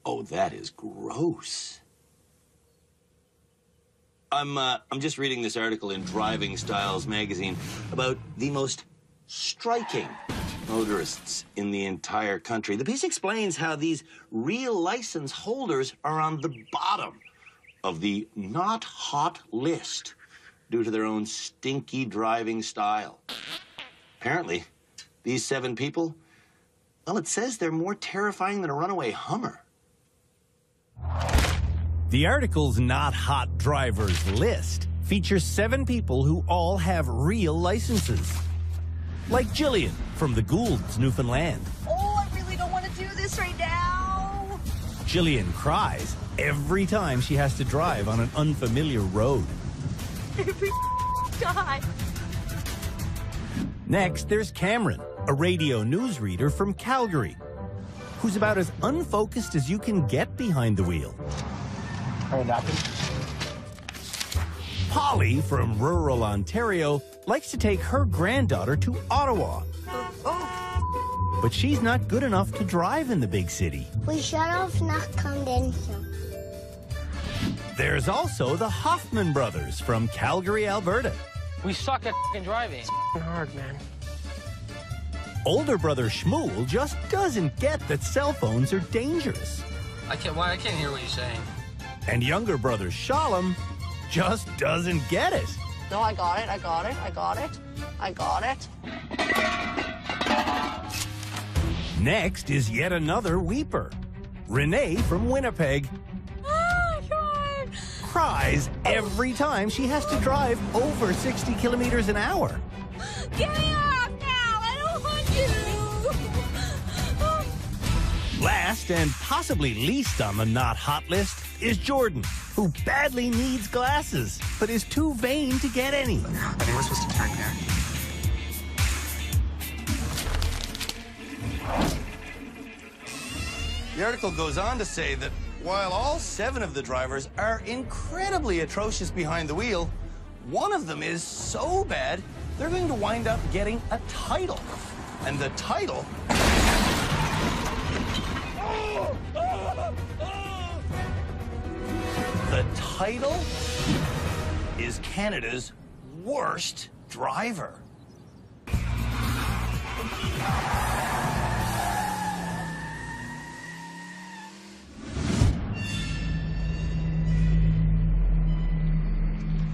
Oh, that is gross. I'm just reading this article in Driving Styles magazine about the most striking motorists in the entire country. The piece explains how these real license holders are on the bottom of the not hot list due to their own stinky driving style. Apparently, these 7 people, well, it says they're more terrifying than a runaway Hummer. The article's Not Hot Drivers list features 7 people who all have real licenses. Like Jillian from the Goulds, Newfoundland. Oh, I really don't want to do this right now. Jillian cries every time she has to drive on an unfamiliar road. Every time. Next, there's Cameron, a radio newsreader from Calgary, who's about as unfocused as you can get behind the wheel. Are you napping? Polly from rural Ontario likes to take her granddaughter to Ottawa. But she's not good enough to drive in the big city. We should have not come in here. There's also the Hoffman brothers from Calgary, Alberta. We suck at driving. It's hard, man. Older brother Shmuel just doesn't get that cell phones are dangerous. I can't hear what you're saying. And younger brother Shalom just doesn't get it. No, I got it. I got it. I got it. I got it. Next is yet another weeper. Renee from Winnipeg cries every time she has to drive over 60 kilometers an hour. Get me off now! I don't want you! Last and possibly least on the not hot list is Jordan, who badly needs glasses, but is too vain to get any. I think we're supposed to turn here. The article goes on to say that while all 7 of the drivers are incredibly atrocious behind the wheel, one of them is so bad, they're going to wind up getting a title. And the title... The title is Canada's worst driver.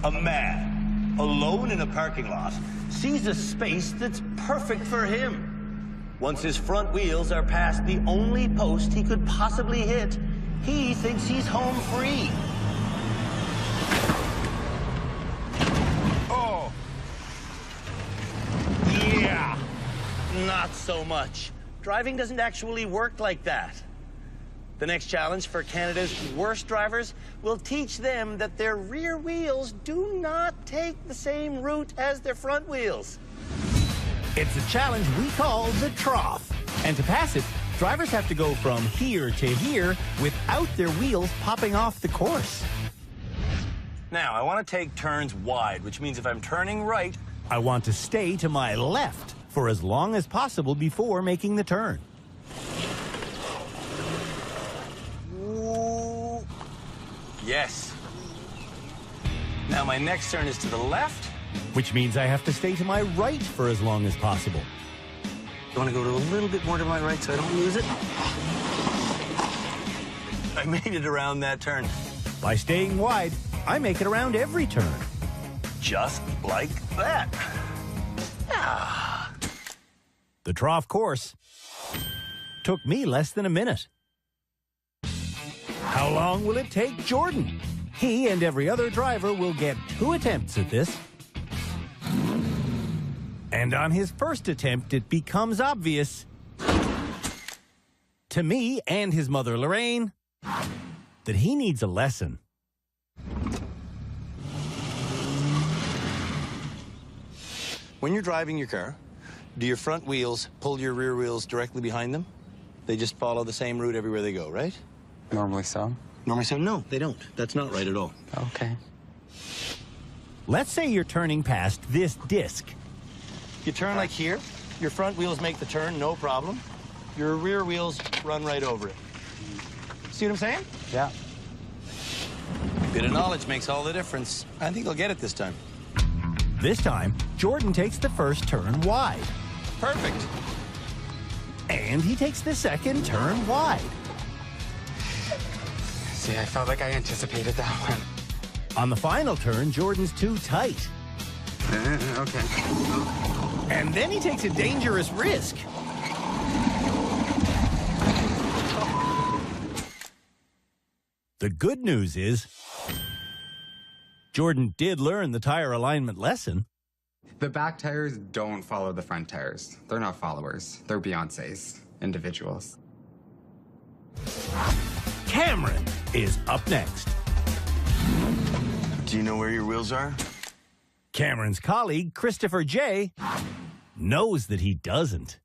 A man, alone in a parking lot, sees a space that's perfect for him. Once his front wheels are past the only post he could possibly hit, he thinks he's home free. Oh. Yeah. Not so much. Driving doesn't actually work like that. The next challenge for Canada's worst drivers will teach them that their rear wheels do not take the same route as their front wheels. It's a challenge we call the trough. And to pass it, drivers have to go from here to here without their wheels popping off the course. Now, I want to take turns wide, which means if I'm turning right, I want to stay to my left for as long as possible before making the turn. yes. Now my next turn is to the left. Which means I have to stay to my right for as long as possible. I want to go to a little bit more to my right so I don't lose it. I made it around that turn. By staying wide, I make it around every turn. Just like that. Ah. The trough course took me less than a minute. How long will it take Jordan? He and every other driver will get 2 attempts at this. And on his first attempt, it becomes obvious to me and his mother, Lorraine, that he needs a lesson. When you're driving your car, do your front wheels pull your rear wheels directly behind them? They just follow the same route everywhere they go, right? Normally so. Normally so? No, they don't. That's not right at all. Okay. Let's say you're turning past this disc. You turn like here, your front wheels make the turn, no problem. Your rear wheels run right over it. See what I'm saying? Yeah. Bit of knowledge makes all the difference. I think I'll get it this time. This time, Jordan takes the first turn wide. Perfect. And he takes the second turn wide. See, I felt like I anticipated that one. On the final turn, Jordan's too tight. Okay. And then he takes a dangerous risk. The good news is, Jordan did learn the tire alignment lesson. The back tires don't follow the front tires. They're not followers. They're Beyoncés, individuals. Cameron is up next. Do you know where your wheels are? Cameron's colleague, Christopher J., knows that he doesn't.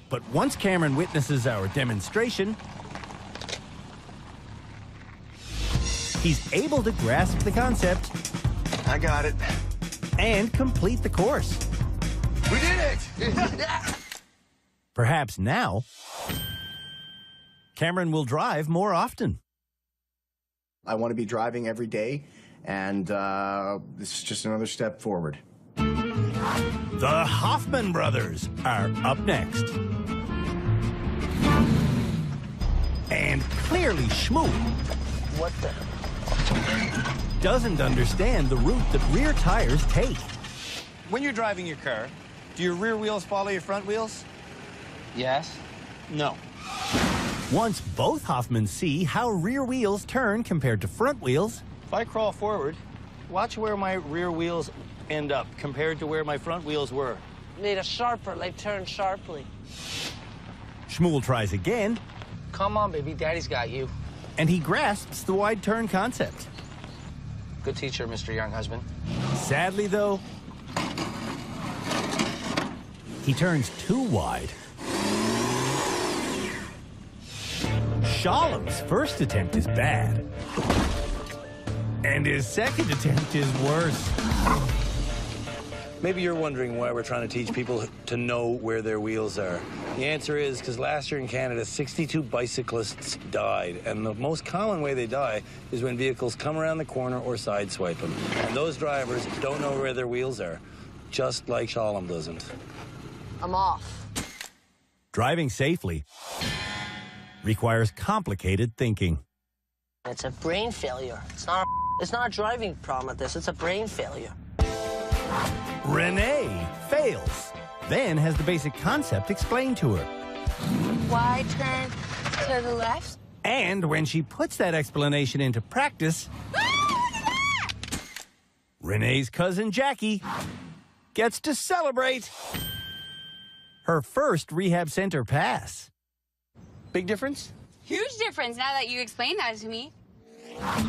But once Cameron witnesses our demonstration, he's able to grasp the concept. I got it. And complete the course. We did it! Perhaps now, Cameron will drive more often. I want to be driving every day, and this is just another step forward. The Hoffman brothers are up next. And clearly Shmoo What the? doesn't understand the route that rear tires take. When you're driving your car, do your rear wheels follow your front wheels? Yes. No. Once both Hoffmans see how rear wheels turn compared to front wheels, If I crawl forward, watch where my rear wheels end up compared to where my front wheels were. Need a sharper, like turn sharply. Shmuel tries again, Come on, baby. Daddy's got you. and he grasps the wide turn concept. Good teacher, Mr. Young Husband. Sadly, though, he turns too wide. Shalom's first attempt is bad. And his second attempt is worse. Maybe you're wondering why we're trying to teach people to know where their wheels are. The answer is because last year in Canada, 62 bicyclists died. And the most common way they die is when vehicles come around the corner or sideswipe them. And those drivers don't know where their wheels are, just like Shalom doesn't. I'm off. Driving safely requires complicated thinking. It's a brain failure. It's not a driving problem at this. It's a brain failure. Renee fails, then has the basic concept explained to her. Wide turn to the left. And when she puts that explanation into practice, Renee's cousin Jackie gets to celebrate her first rehab center pass. Big difference? Huge difference now that you explained that to me.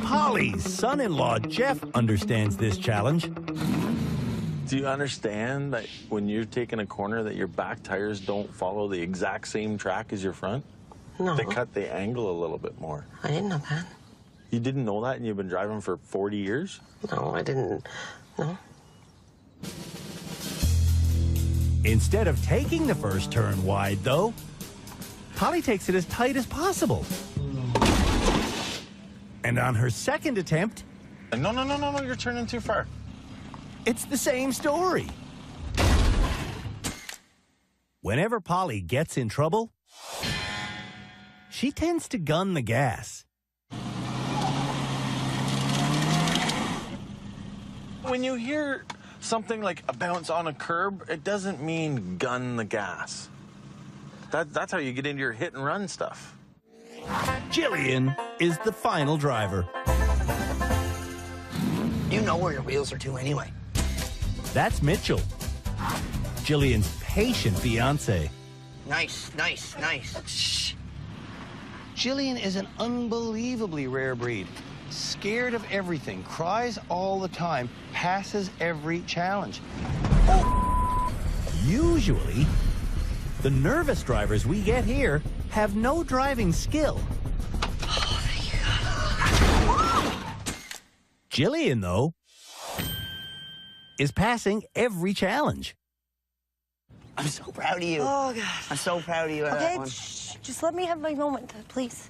Polly's son-in-law Jeff understands this challenge. Do you understand that when you're taking a corner that your back tires don't follow the exact same track as your front? No. They cut the angle a little bit more. I didn't know that. You didn't know that and you've been driving for 40 years? No, I didn't. No. Instead of taking the first turn wide, though, Polly takes it as tight as possible. And on her second attempt, No, you're turning too far. it's the same story. Whenever Polly gets in trouble, she tends to gun the gas. When you hear something like a bounce on a curb, it doesn't mean gun the gas. That's how you get into your hit and run stuff. Jillian is the final driver. You know where your wheels are to anyway. That's Mitchell, Jillian's patient fiancé. Nice. Shh. Jillian is an unbelievably rare breed. Scared of everything, cries all the time, passes every challenge. Usually, the nervous drivers we get here have no driving skill. Jillian, though, is passing every challenge. I'm so proud of you. Oh, God. I'm so proud of you on that Okay, one. just let me have my moment, please.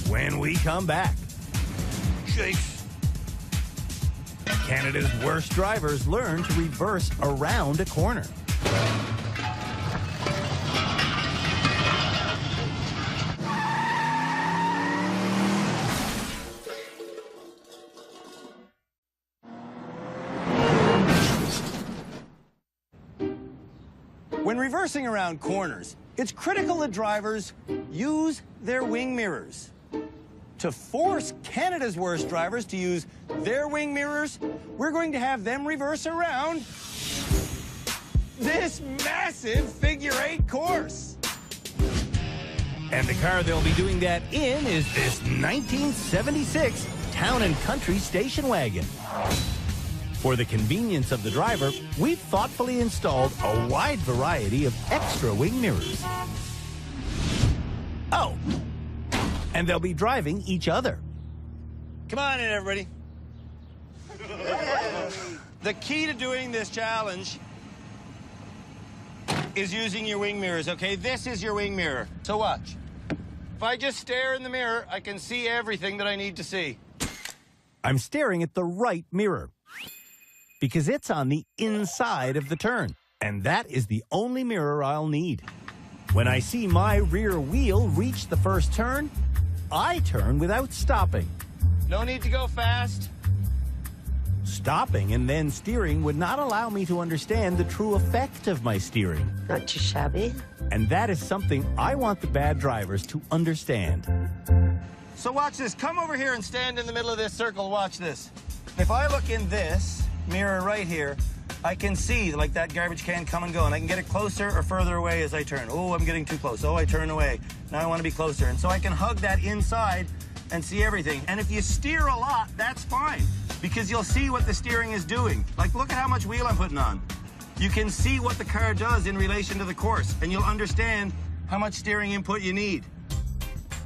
When we come back, shakes. Canada's worst drivers learn to reverse around a corner. When reversing around corners, it's critical that drivers use their wing mirrors. To force Canada's worst drivers to use their wing mirrors, we're going to have them reverse around this massive figure-8 course. And the car they'll be doing that in is this 1976 Town and Country station wagon. For the convenience of the driver, we've thoughtfully installed a wide variety of extra wing mirrors. Oh, and they'll be driving each other. Come on in, everybody. The key to doing this challenge is using your wing mirrors, okay? This is your wing mirror. So watch. If I just stare in the mirror, I can see everything that I need to see. I'm staring at the right mirror because it's on the inside of the turn, and that is the only mirror I'll need. When I see my rear wheel reach the first turn, I turn without stopping. No need to go fast. Stopping and then steering would not allow me to understand the true effect of my steering. Not too shabby. And that is something I want the bad drivers to understand. So watch this. Come over here and stand in the middle of this circle. Watch this. If I look in this mirror right here, I can see like that garbage can come and go, and I can get it closer or further away as I turn. Oh, I'm getting too close. Oh, I turn away. Now I want to be closer. And so I can hug that inside and see everything. And if you steer a lot, that's fine, because you'll see what the steering is doing. Like, look at how much wheel I'm putting on. You can see what the car does in relation to the course, and you'll understand how much steering input you need.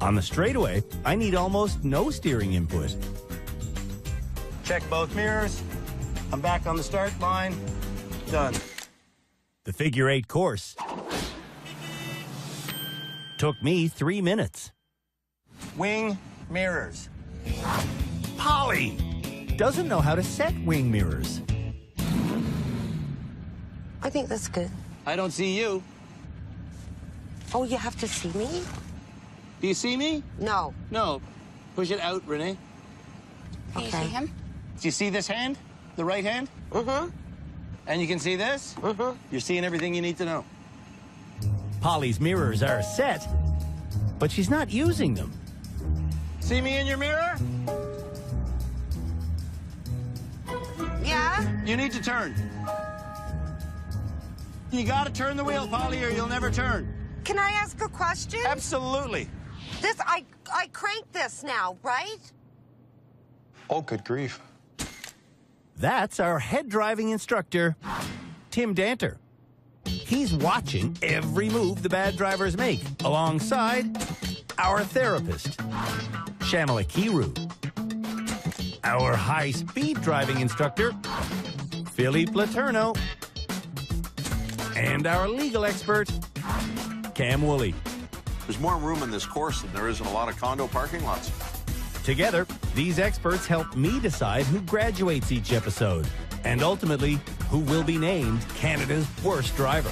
On the straightaway, I need almost no steering input. Check both mirrors. I'm back on the start line. Done. The figure-8 course took me 3 minutes. Wing mirrors. Polly doesn't know how to set wing mirrors. I think that's good. I don't see you. Oh, you have to see me? Do you see me? No. No. Push it out, Renee. Can you see him? Do you see this hand? The right hand? Mm-hmm. And you can see this? Mm-hmm. You're seeing everything you need to know. Polly's mirrors are set, but she's not using them. See me in your mirror? Yeah? You need to turn. You gotta turn the wheel, Polly, or you'll never turn. Can I ask a question? Absolutely. This, I cranked this now, right? Oh, good grief. That's our head driving instructor, Tim Danter. He's watching every move the bad drivers make, alongside our therapist, Shamala Kiru. Our high-speed driving instructor, Philippe Laterno. And our legal expert, Cam Woolley. There's more room in this course than there is in a lot of condo parking lots. Together, these experts help me decide who graduates each episode, and ultimately, who will be named Canada's worst driver.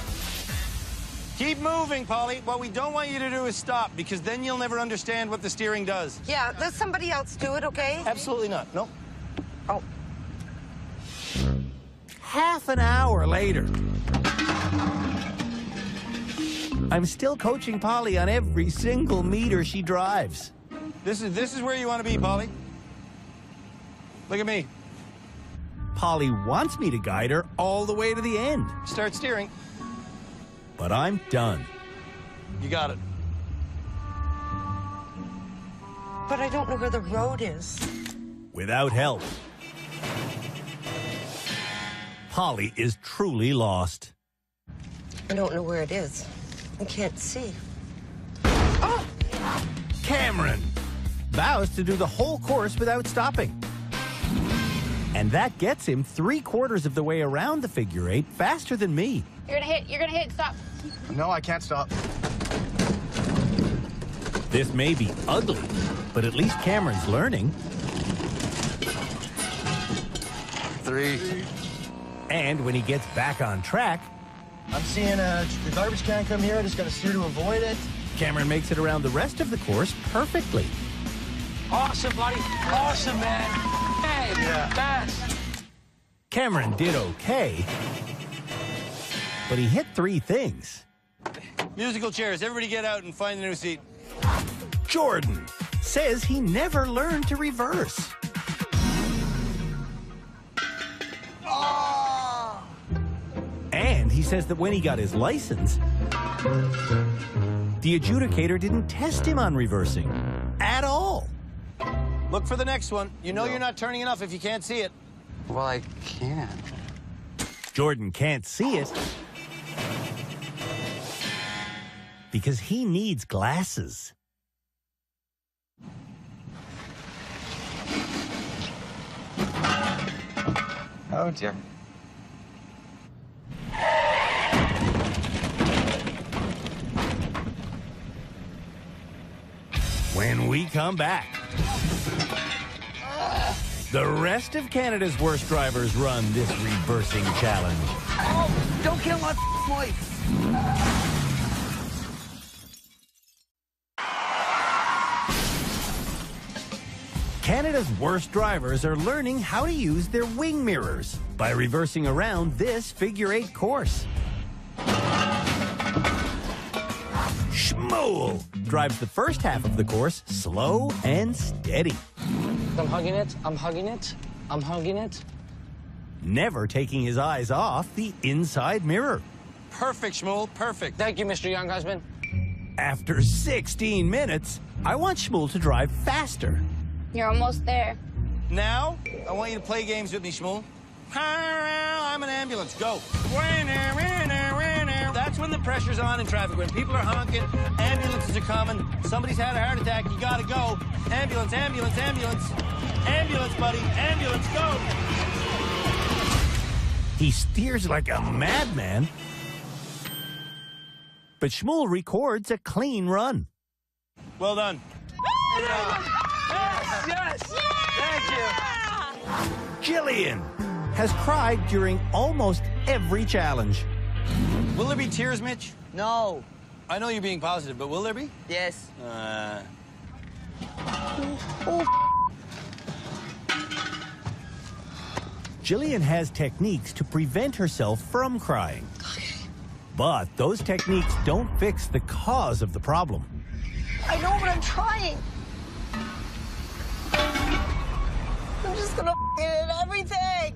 Keep moving, Polly. What we don't want you to do is stop, because then you'll never understand what the steering does. Yeah, let somebody else do it, okay? Absolutely not. No. Oh. Half an hour later, I'm still coaching Polly on every single meter she drives. This is where you want to be, Polly. Look at me. Polly wants me to guide her all the way to the end. Start steering. But I'm done. You got it. But I don't know where the road is. Without help, Polly is truly lost. I don't know where it is. I can't see. Cameron vows to do the whole course without stopping. And that gets him 3/4 of the way around the figure eight faster than me. You're gonna hit, stop. No, I can't stop. This may be ugly, but at least Cameron's learning. 3. And when he gets back on track, I'm seeing the garbage can come here. I just got to steer to avoid it. Cameron makes it around the rest of the course perfectly. Awesome, buddy. Awesome, man. Hey, best. Cameron did okay, but he hit 3 things. Musical chairs, everybody get out and find a new seat. Jordan says he never learned to reverse. And he says that when he got his license, the adjudicator didn't test him on reversing at all. Look for the next one. You know you're not turning enough if you can't see it. Well, I can't. Jordan can't see it because he needs glasses. Oh, dear. When we come back, the rest of Canada's worst drivers run this reversing challenge. Oh, don't kill my wife. Canada's worst drivers are learning how to use their wing mirrors by reversing around this figure eight course. Shmuel drives the first half of the course slow and steady, I'm hugging it. I'm hugging it. I'm hugging it. never taking his eyes off the inside mirror. Perfect, Shmuel, perfect. Thank you, Mr. Young Husband. After 16 minutes, I want Shmuel to drive faster. You're almost there. Now, I want you to play games with me, Shmuel. I'm an ambulance. Go. That's when the pressure's on in traffic. When people are honking, ambulances are coming, somebody's had a heart attack, you gotta go. Ambulance, ambulance, ambulance. Ambulance, buddy. Ambulance, go. He steers like a madman. But Shmuel records a clean run. Well done. Yes, yes. Thank you. Jillian has cried during almost every challenge. Will there be tears, Mitch? No. I know you're being positive, but will there be? Yes. Jillian has techniques to prevent herself from crying. But those techniques don't fix the cause of the problem. I know, but I'm trying. I'm just gonna hit everything.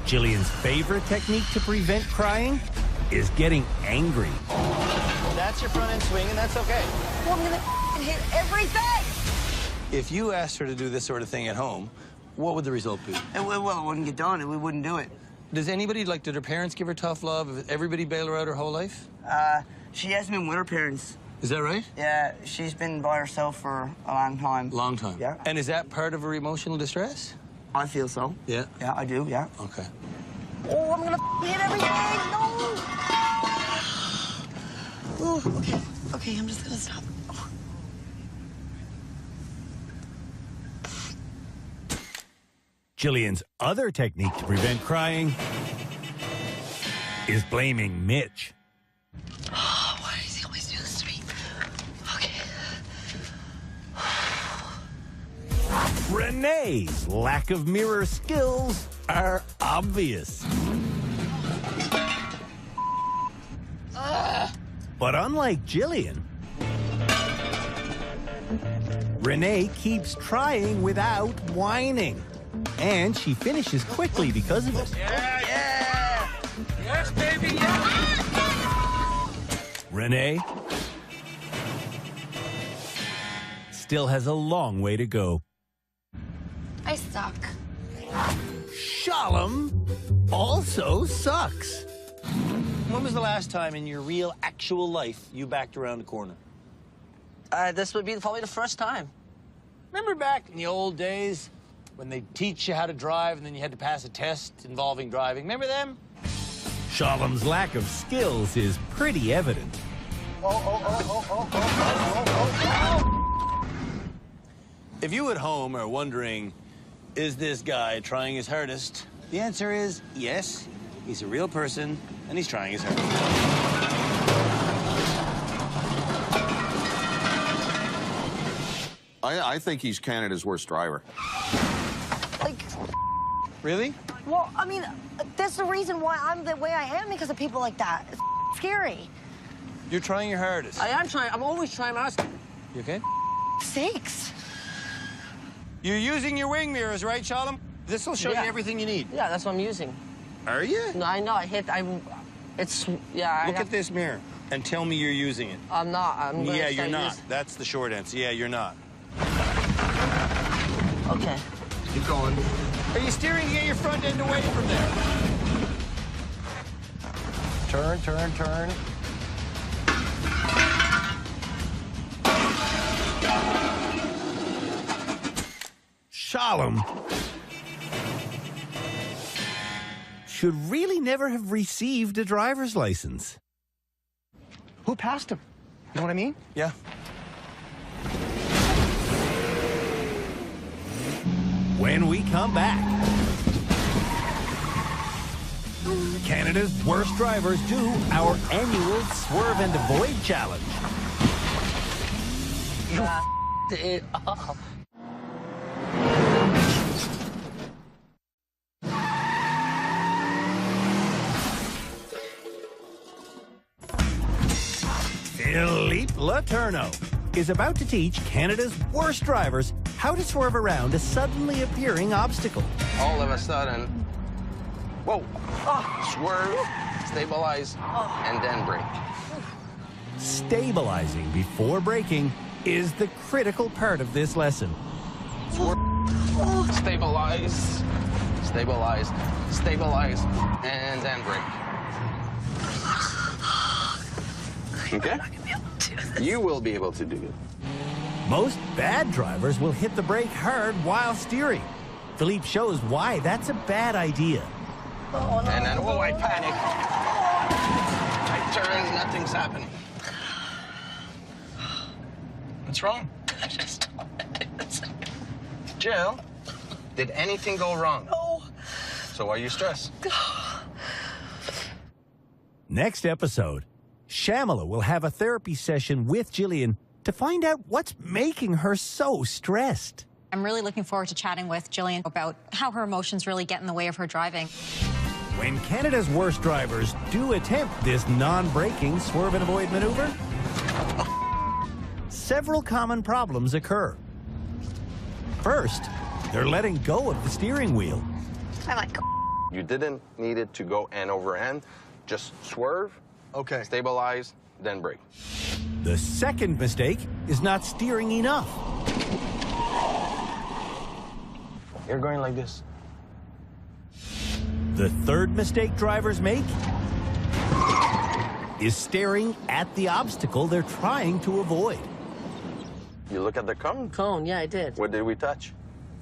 Jillian's favorite technique to prevent crying is getting angry. That's your front end swing, and that's okay. Well, I'm gonna hit everything. If you asked her to do this sort of thing at home, what would the result be? Well, it wouldn't get done, and we wouldn't do it. Does anybody, like, did her parents give her tough love? Has everybody bailed her out her whole life? She hasn't been with her parents. Is that right? Yeah, she's been by herself for a long time. Long time. Yeah. And is that part of her emotional distress? I feel so. Yeah. Yeah, I do, yeah. Okay. Oh, I'm gonna hit everything! No! Oh, okay. Okay, I'm just gonna stop. Jillian's other technique to prevent crying is blaming Mitch. Oh, why does he always do this to me? Okay. Renee's lack of mirror skills are obvious. But unlike Jillian, Renee keeps trying without whining. And she finishes quickly because of it. Yeah, yeah. Yes, baby, yeah. Renee still has a long way to go. I suck. Shalom also sucks. When was the last time in your real, actual life you backed around a corner? This would be probably the first time. Remember back in the old days when they teach you how to drive and then you had to pass a test involving driving? Remember them? Shalom's lack of skills is pretty evident. If you at home are wondering, is this guy trying his hardest? The answer is yes, he's a real person and he's trying his hardest. I think he's Canada's worst driver. Like, Really? well, I mean, that's the reason why I'm the way I am, because of people like that. It's scary. You're trying your hardest. I am trying. I'm always trying my hardest. You okay? Sakes. You're using your wing mirrors, right, Shalom? This will show Yeah. you everything you need. Yeah, that's what I'm using. Are you? No, I know. It's, yeah. Look at this mirror and tell me you're using it. I'm not. I'm gonna Yeah, say you're not. this. That's the short answer. Yeah, you're not. Okay. Keep going. Are you steering to get your front end away from there? Turn, turn, turn. Shalom should really never have received a driver's license. Who passed him? You know what I mean? Yeah. When we come back, Canada's worst drivers do our annual Swerve and Avoid challenge. It up. Philippe Letourneau is about to teach Canada's worst drivers how to swerve around a suddenly appearing obstacle. All of a sudden, whoa, swerve, stabilize, and then brake. Stabilizing before braking is the critical part of this lesson. Swerve, stabilize, stabilize, stabilize, and then brake. Okay? You will be able to do it. Most bad drivers will hit the brake hard while steering. Philippe shows why that's a bad idea. And then, oh, I panic. I turn, nothing's happening. What's wrong? Jill, did anything go wrong? No. So why are you stressed? Next episode, Shamala will have a therapy session with Jillian to find out what's making her so stressed. I'm really looking forward to chatting with Jillian about how her emotions really get in the way of her driving. When Canada's worst drivers do attempt this non-braking swerve and avoid maneuver, several common problems occur. First, they're letting go of the steering wheel. I like. You didn't need it to go end over end. Just swerve, Okay. stabilize, then brake. The second mistake is not steering enough. You're going like this. The third mistake drivers make is staring at the obstacle they're trying to avoid. You look at the cone. Cone, yeah, I did. What did we touch?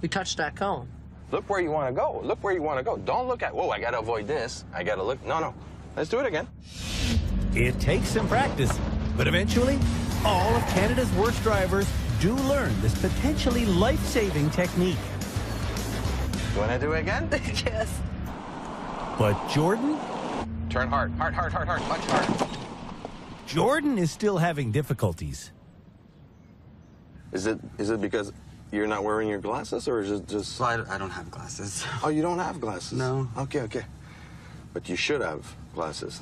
We touched that cone. Look where you want to go. Look where you want to go. Don't look at, whoa, I got to avoid this. I got to look. No. Let's do it again. It takes some practice, but eventually, all of Canada's worst drivers do learn this potentially life-saving technique. You want to do it again? Yes. But Jordan? Turn hard, hard, much hard. Jordan is still having difficulties. Is it because you're not wearing your glasses, or is it just... Well, I don't have glasses. Oh, you don't have glasses? No. Okay. But you should have glasses.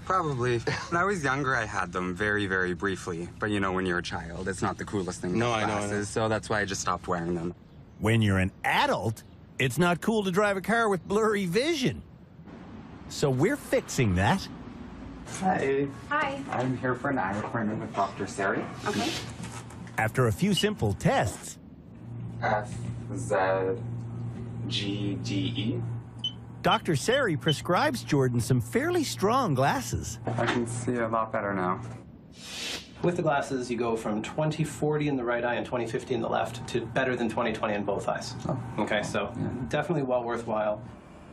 Probably. When I was younger, I had them very, very briefly. But you know, when you're a child, it's not the coolest thing to No, have I know. glasses, so that's why I just stopped wearing them. When you're an adult, it's not cool to drive a car with blurry vision. So we're fixing that. Hi. Hi. I'm here for an eye appointment with Dr. Sari. Okay. After a few simple tests, FZGDE. Dr. Sari prescribes Jordan some fairly strong glasses. I can see a lot better now. With the glasses, you go from 20/40 in the right eye and 20/50 in the left to better than 20/20 in both eyes. Oh. Okay, so definitely well worthwhile.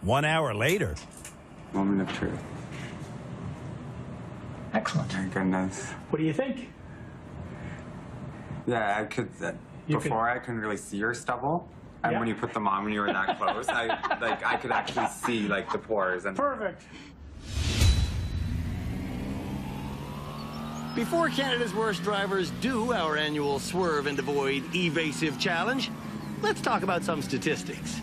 1 hour later. Moment of truth. Excellent. Thank goodness. What do you think? Yeah, I could. Before I couldn't really see your stubble, and when you put them on when you were that close, I could actually see like the pores and. Perfect. Before Canada's Worst Drivers do our annual Swerve and Avoid Evasive Challenge, let's talk about some statistics.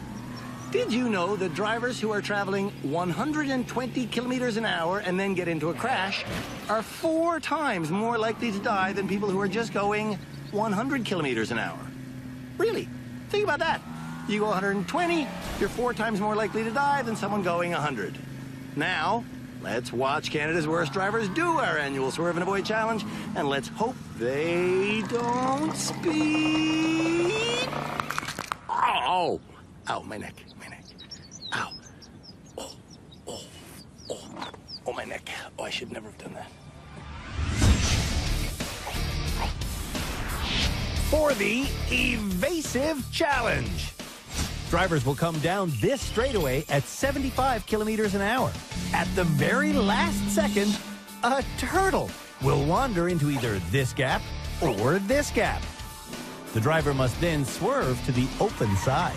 Did you know that drivers who are traveling 120 kilometers an hour and then get into a crash are 4 times more likely to die than people who are just going 100 kilometers an hour? Really? Think about that. You go 120, you're 4 times more likely to die than someone going 100. Now, let's watch Canada's Worst Drivers do our annual Swerve and Avoid Challenge, and let's hope they don't speed. Oh! Ow, my neck, my neck. Ow. Oh, oh, oh. Oh, my neck. Oh, I should never have done that. For the Evasive Challenge. Drivers will come down this straightaway at 75 kilometers an hour. At the very last second, a turtle will wander into either this gap or this gap. The driver must then swerve to the open side.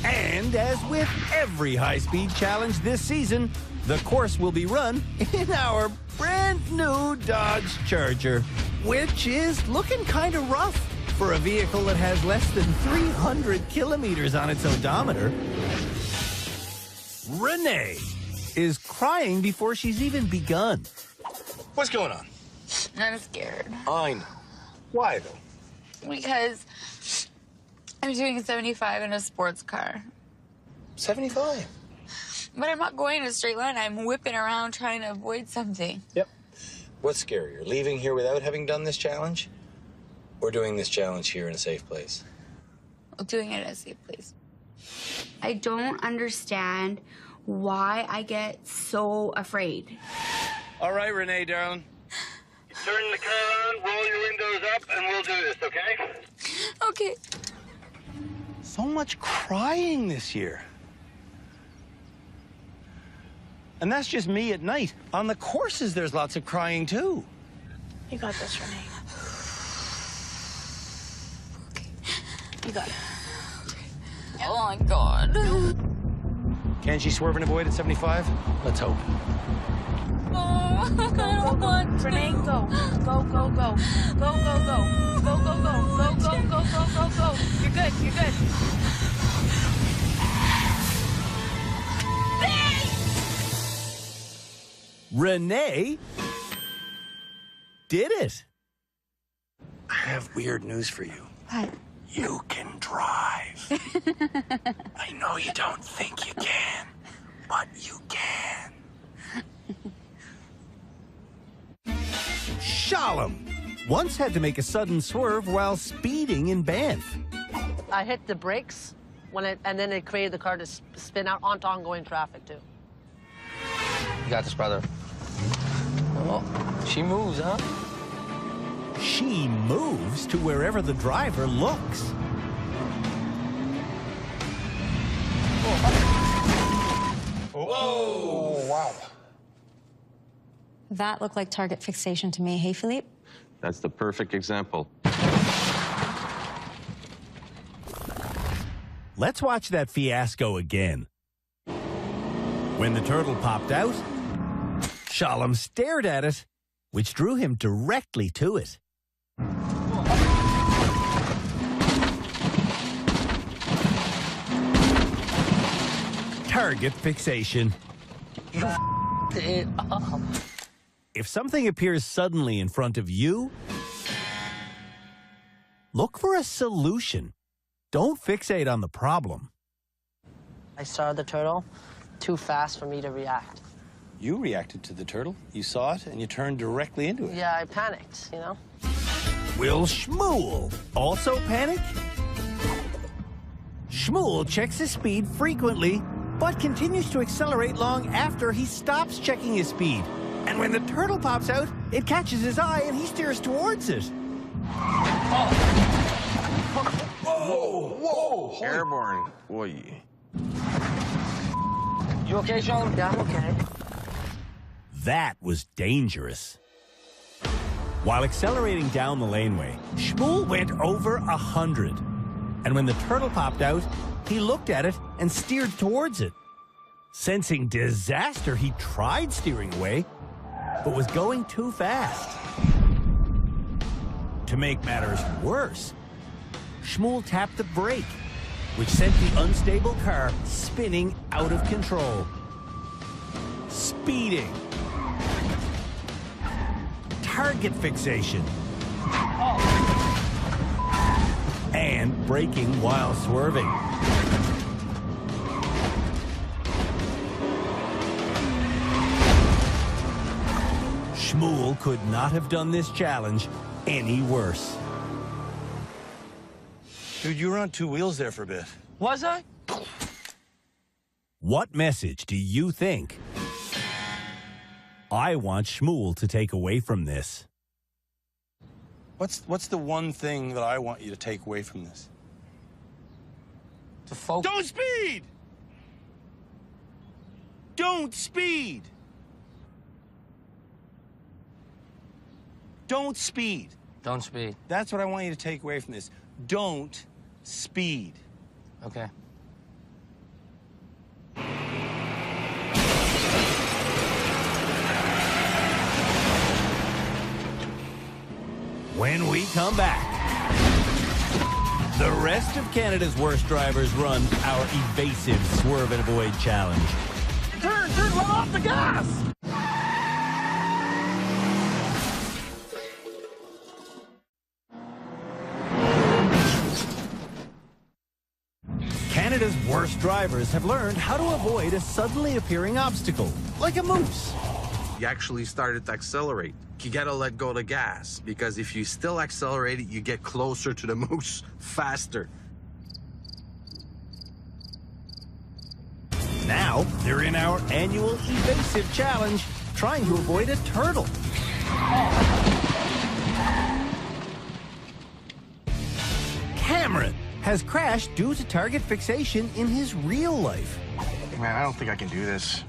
And as with every high-speed challenge this season, the course will be run in our brand new Dodge Charger, which is looking kind of rough for a vehicle that has less than 300 kilometers on its odometer. Renee is crying before she's even begun. What's going on? I'm scared. I know. Why, though? Because I'm doing 75 in a sports car. 75? But I'm not going in a straight line. I'm whipping around trying to avoid something. Yep. What's scarier, leaving here without having done this challenge, or doing this challenge here in a safe place? Doing it at a safe place. I don't understand why I get so afraid. All right, Renee, darling. Turn the car on, roll your windows up, and we'll do this, okay? Okay. So much crying this year. And that's just me at night. On the courses, there's lots of crying, too. You got this, Renee. Okay. You got it. Okay. Oh, my God. Can she swerve and avoid at 75? Let's hope. Oh, I don't want to. Renee, go. Go, go, go. Go, go, go. Go, go, go. Go, go, go, go, go, go. You're good, you're good. Renee did it. I have weird news for you. What? You can drive. I know you don't think you can, but you can. Shalom once had to make a sudden swerve while speeding in Banff. I hit the brakes and then it created the car to spin out onto ongoing traffic, too. You got this, brother. Oh, she moves, huh? She moves to wherever the driver looks. Whoa! Wow. That looked like target fixation to me. Hey, Philippe? That's the perfect example. Let's watch that fiasco again. When the turtle popped out, Shalom stared at it, which drew him directly to it. Target fixation. If something appears suddenly in front of you, look for a solution. Don't fixate on the problem. I saw the turtle too fast for me to react. You reacted to the turtle. You saw it, and you turned directly into it. Yeah, I panicked, you know? Will Shmuel also panic? Shmuel checks his speed frequently, but continues to accelerate long after he stops checking his speed. And when the turtle pops out, it catches his eye and he steers towards it. Whoa! Airborne. Boy. You okay, Sean? Yeah, I'm okay. That was dangerous. While accelerating down the laneway, Shmuel went over 100. And when the turtle popped out, he looked at it and steered towards it. Sensing disaster, he tried steering away, but was going too fast. To make matters worse, Shmuel tapped the brake, which sent the unstable car spinning out of control. Speeding. Target fixation. And braking while swerving. Shmuel could not have done this challenge any worse. Dude, you were on two wheels there for a bit. Was I? What message do you think I want Shmuel to take away from this? What's the one thing that I want you to take away from this? To focus. Don't speed! Don't speed! Don't speed. Don't speed. That's what I want you to take away from this. Don't speed. Okay. When we come back, the rest of Canada's worst drivers run our evasive swerve and avoid challenge. Turn, let off the gas! Canada's worst drivers have learned how to avoid a suddenly appearing obstacle, like a moose. You actually started to accelerate. You gotta let go of the gas, because if you still accelerate it, you get closer to the moose faster. Now, they're in our annual evasive challenge, trying to avoid a turtle. Cameron has crashed due to target fixation in his real life. Man, I don't think I can do this.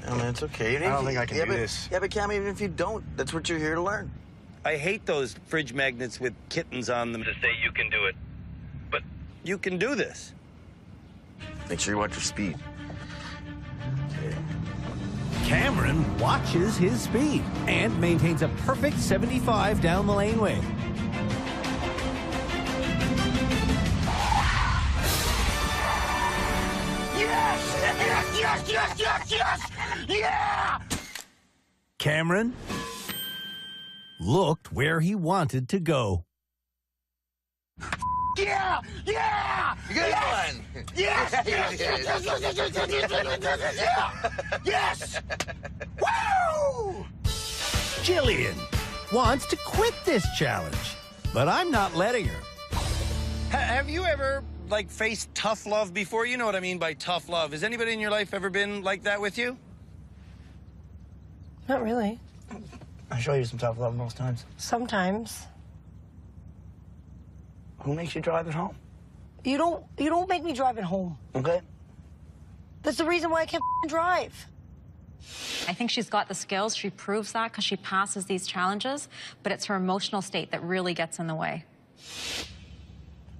I mean, it's okay. I don't think I can do this. Yeah, but Cam, even if you don't, that's what you're here to learn. I hate those fridge magnets with kittens on them To say you can do it. But you can do this. Make sure you watch your speed. Cameron watches his speed and maintains a perfect 75 down the laneway. Yes! Yeah! Cameron looked where he wanted to go. Yeah! Yeah! Good one! Yes! Yes! Woo! Jillian wants to quit this challenge, but I'm not letting her. Have you ever, faced tough love before? You know what I mean by tough love. Has anybody in your life ever been like that with you? Not really. I show you some tough love most times. Sometimes. Who makes you drive it home? You don't make me drive it home. Okay. That's the reason why I can't drive. I think she's got the skills. She proves that because she passes these challenges, but it's her emotional state that really gets in the way.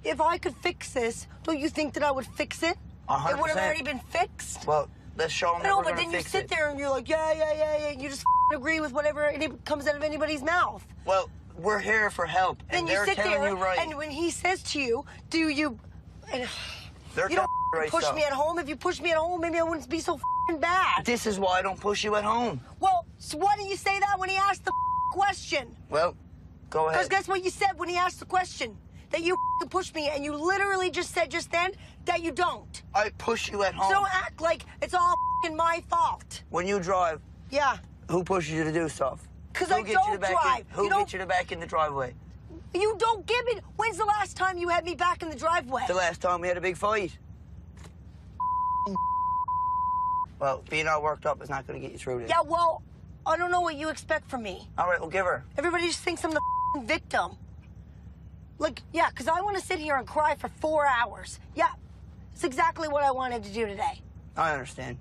If I could fix this, don't you think that I would fix it? 100%. It would have already been fixed. Well, let's show them that No, we're but gonna then you fix sit it. there and you're like, yeah. You just agree with whatever comes out of anybody's mouth. Well, we're here for help, Then and you they're sit telling there, you right. and when he says to you, do you... And They're you don't telling you right push stuff. me at home. If you push me at home, maybe I wouldn't be so bad. This is why I don't push you at home. Well, so why didn't you say that when he asked the question? Well, go Because ahead. guess what you said when he asked the question? That you push me, and you literally just said just then that you don't. I push you at home. So don't act like it's all my fault. When you drive, Yeah. who pushes you to do stuff? Because Who I gets you don't to back drive. In, who gets you to back in the driveway? You don't give it. When's the last time you had me back in the driveway? The last time we had a big fight. Well, being all worked up is not going to get you through this. Yeah, well, I don't know what you expect from me. All right, we'll give her. Everybody just thinks I'm the victim. Like, yeah, because I want to sit here and cry for 4 hours. Yeah, it's exactly what I wanted to do today. I understand.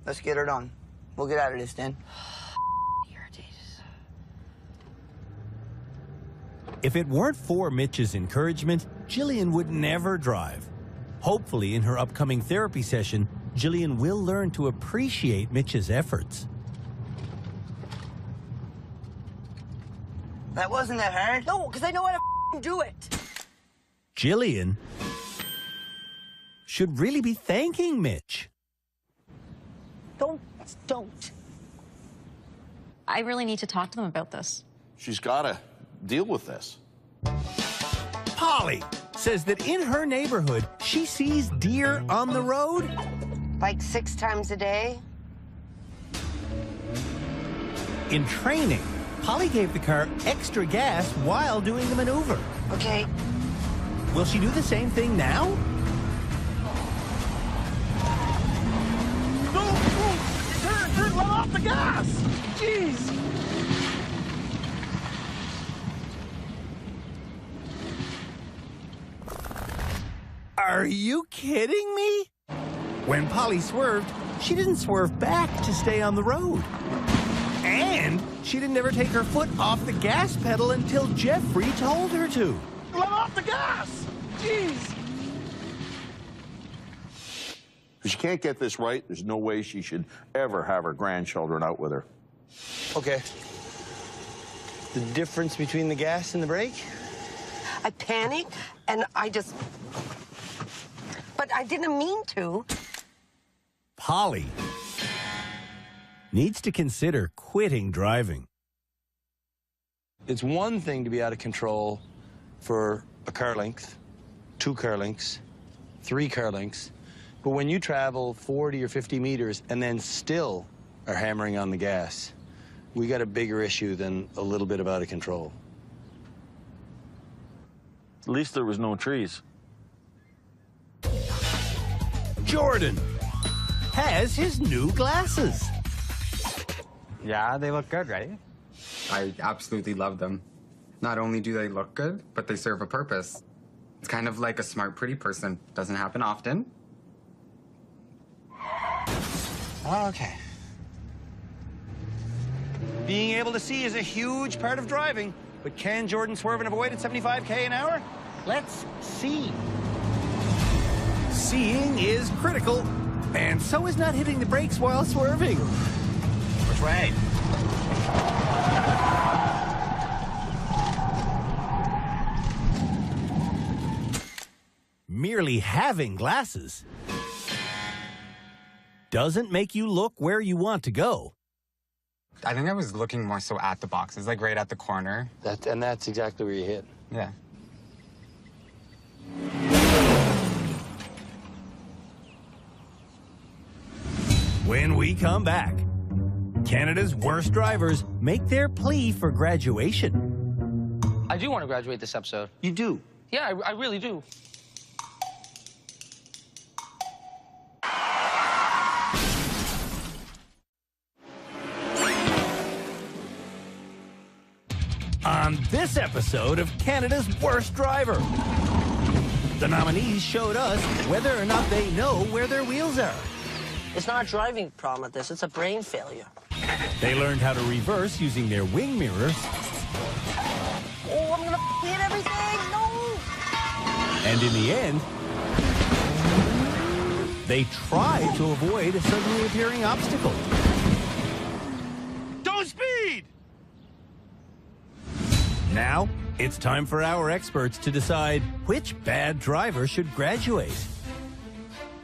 Let's get her done. We'll get out of this then. If it weren't for Mitch's encouragement, Jillian would never drive. Hopefully, in her upcoming therapy session, Jillian will learn to appreciate Mitch's efforts. That wasn't that hard. No, because I know how to do it. Jillian should really be thanking Mitch. Don't. I really need to talk to them about this. She's got to deal with this. Polly says that in her neighborhood, she sees deer on the road. Like 6 times a day? In training, Polly gave the car extra gas while doing the maneuver. Okay. Will she do the same thing now? No! Turn! Let off the gas! Jeez! Are you kidding me? When Polly swerved, she didn't swerve back to stay on the road. And she didn't ever take her foot off the gas pedal until Jeffrey told her to. Let off the gas! Jeez! If she can't get this right, there's no way she should ever have her grandchildren out with her. Okay. The difference between the gas and the brake? I panicked and I just... But I didn't mean to. Polly needs to consider quitting driving. It's one thing to be out of control for a car length, 2 car lengths, 3 car lengths, but when you travel 40 or 50 meters and then still are hammering on the gas, we got a bigger issue than a little bit of out of control. At least there was no trees. Jordan has his new glasses. Yeah, they look good, right? I absolutely love them. Not only do they look good, but they serve a purpose. It's kind of like a smart, pretty person. Doesn't happen often. Okay. Being able to see is a huge part of driving, but can Jordan swerve and avoid at 75 an hour? Let's see. Seeing is critical, and so is not hitting the brakes while swerving. Which way? Merely having glasses doesn't make you look where you want to go. I think I was looking more so at the boxes, like right at the corner. That's exactly where you hit. Yeah. When we come back, Canada's worst drivers make their plea for graduation. I do want to graduate this episode. You do? Yeah, I really do. On this episode of Canada's Worst Driver, the nominees showed us whether or not they know where their wheels are. It's not a driving problem at this, it's a brain failure. They learned how to reverse using their wing mirrors. Oh, I'm gonna hit everything! No! And in the end, they tried to avoid a suddenly appearing obstacle. Don't speed! Now, it's time for our experts to decide which bad driver should graduate.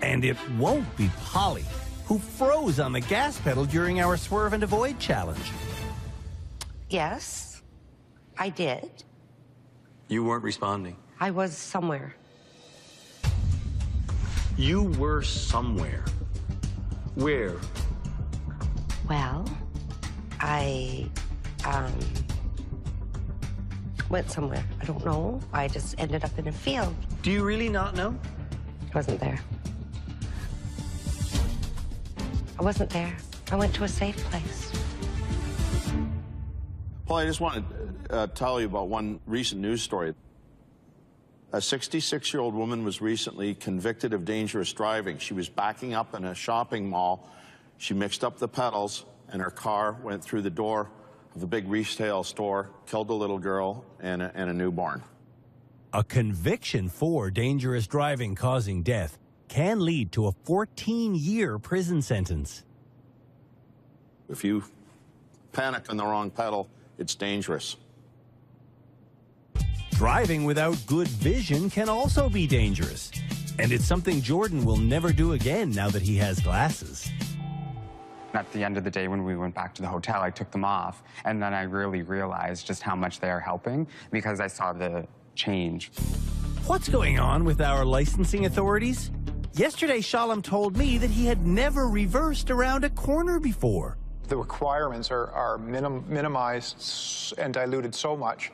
And it won't be Polly, who froze on the gas pedal during our swerve and avoid challenge. Yes, I did. You weren't responding. I was somewhere. You were somewhere. Where? Well, I, went somewhere. I don't know. I just ended up in a field. Do you really not know? I wasn't there. I wasn't there. I went to a safe place. Well, I just want to tell you about one recent news story. A 66-year-old woman was recently convicted of dangerous driving. She was backing up in a shopping mall. She mixed up the pedals, and her car went through the door of a big retail store, killed a little girl and a newborn. A conviction for dangerous driving causing death can lead to a 14-year prison sentence. If you panic on the wrong pedal, it's dangerous. Driving without good vision can also be dangerous. And it's something Jordan will never do again now that he has glasses. At the end of the day, when we went back to the hotel, I took them off, and then I really realized just how much they are helping because I saw the change. What's going on with our licensing authorities? Yesterday, Shalom told me that he had never reversed around a corner before. The requirements are minimized and diluted so much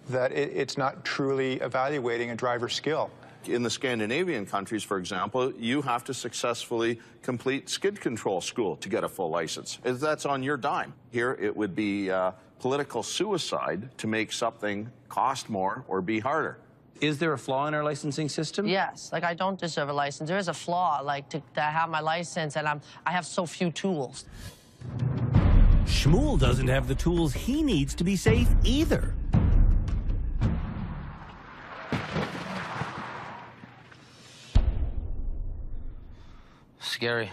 that it's not truly evaluating a driver's skill. In the Scandinavian countries, for example, you have to successfully complete skid control school to get a full license. That's on your dime. Here, it would be political suicide to make something cost more or be harder. Is there a flaw in our licensing system? Yes, like I don't deserve a license. There is a flaw, like to have my license, and I have so few tools. Shmuel doesn't have the tools he needs to be safe either. Scary.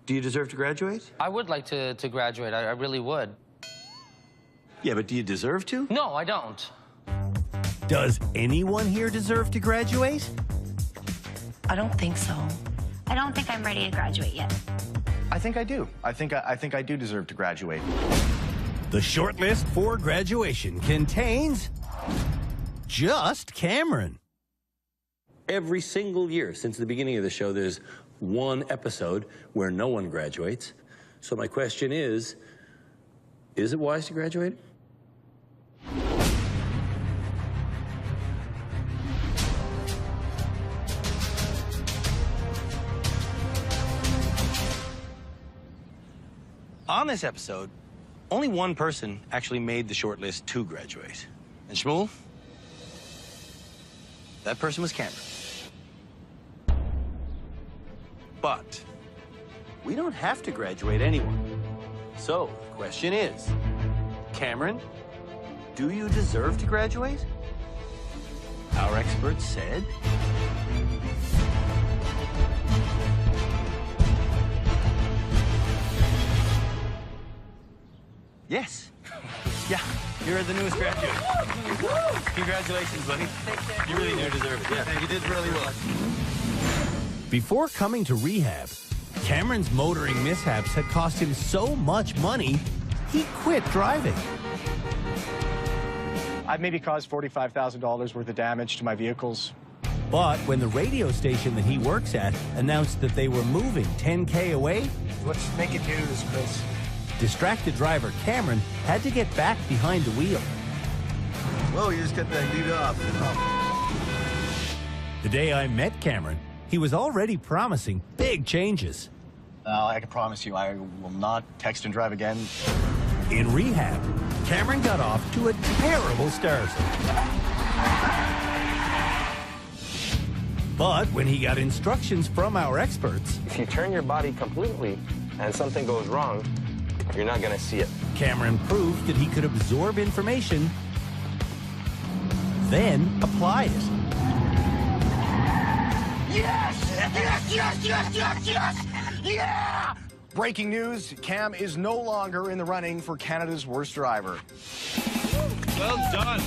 Do you deserve to graduate? I would like to graduate. I really would. Yeah, but do you deserve to? No, I don't. Does anyone here deserve to graduate? I don't think so. I don't think I'm ready to graduate yet. I think I do. I think I do deserve to graduate. The shortlist for graduation contains just Cameron. Every single year since the beginning of the show, there's one episode where no one graduates. So my question is it wise to graduate? On this episode, only one person actually made the shortlist to graduate. And Shmuel, that person was Cameron. But we don't have to graduate anyone. So the question is, Cameron, do you deserve to graduate? Our experts said yes. Yeah, you're the newest graduate. Congratulations, buddy. You really do deserve it. Yeah, you did really well. Before coming to rehab, Cameron's motoring mishaps had cost him so much money, he quit driving. I've maybe caused $45,000 worth of damage to my vehicles. But when the radio station that he works at announced that they were moving 10K away, Let's make it news, Chris. distracted driver Cameron had to get back behind the wheel. Whoa, you just cut that dude off. The day I met Cameron, he was already promising big changes. I can promise you I will not text and drive again. In rehab, Cameron got off to a terrible start. But when he got instructions from our experts, If you turn your body completely and something goes wrong, you're not going to see it. Cameron proved that he could absorb information, then apply it. Yes! Yes, yes, yes, yes, yes! Yeah! Breaking news, Cam is no longer in the running for Canada's worst driver. Well done.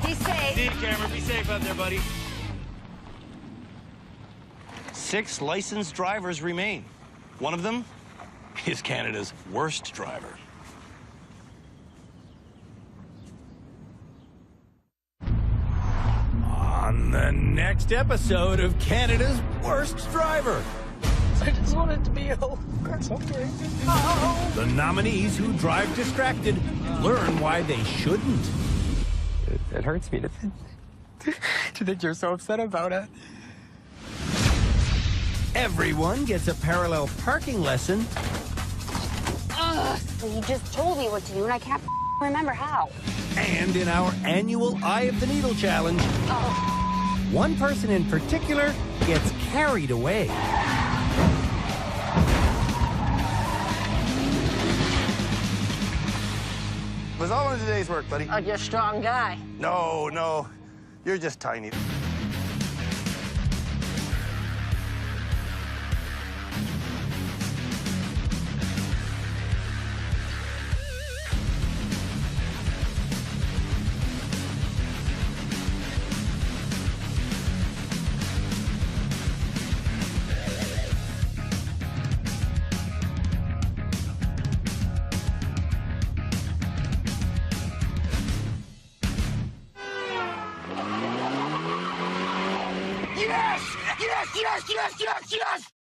Be safe. See you, Cameron. Be safe out there, buddy. 6 licensed drivers remain. One of them is Canada's worst driver. On the next episode of Canada's Worst Driver. I just want it to be over. That's okay. The nominees who drive distracted learn why they shouldn't. It hurts me to think you're so upset about it. Everyone gets a parallel parking lesson. Ugh, you just told me what to do, and I can't remember how. And in our annual Eye of the Needle challenge, one person in particular gets carried away. It was all in today's work, buddy. Oh, you're a strong guy. No, no. You're just tiny. Yes! Yes, yes, yes, yes, yes!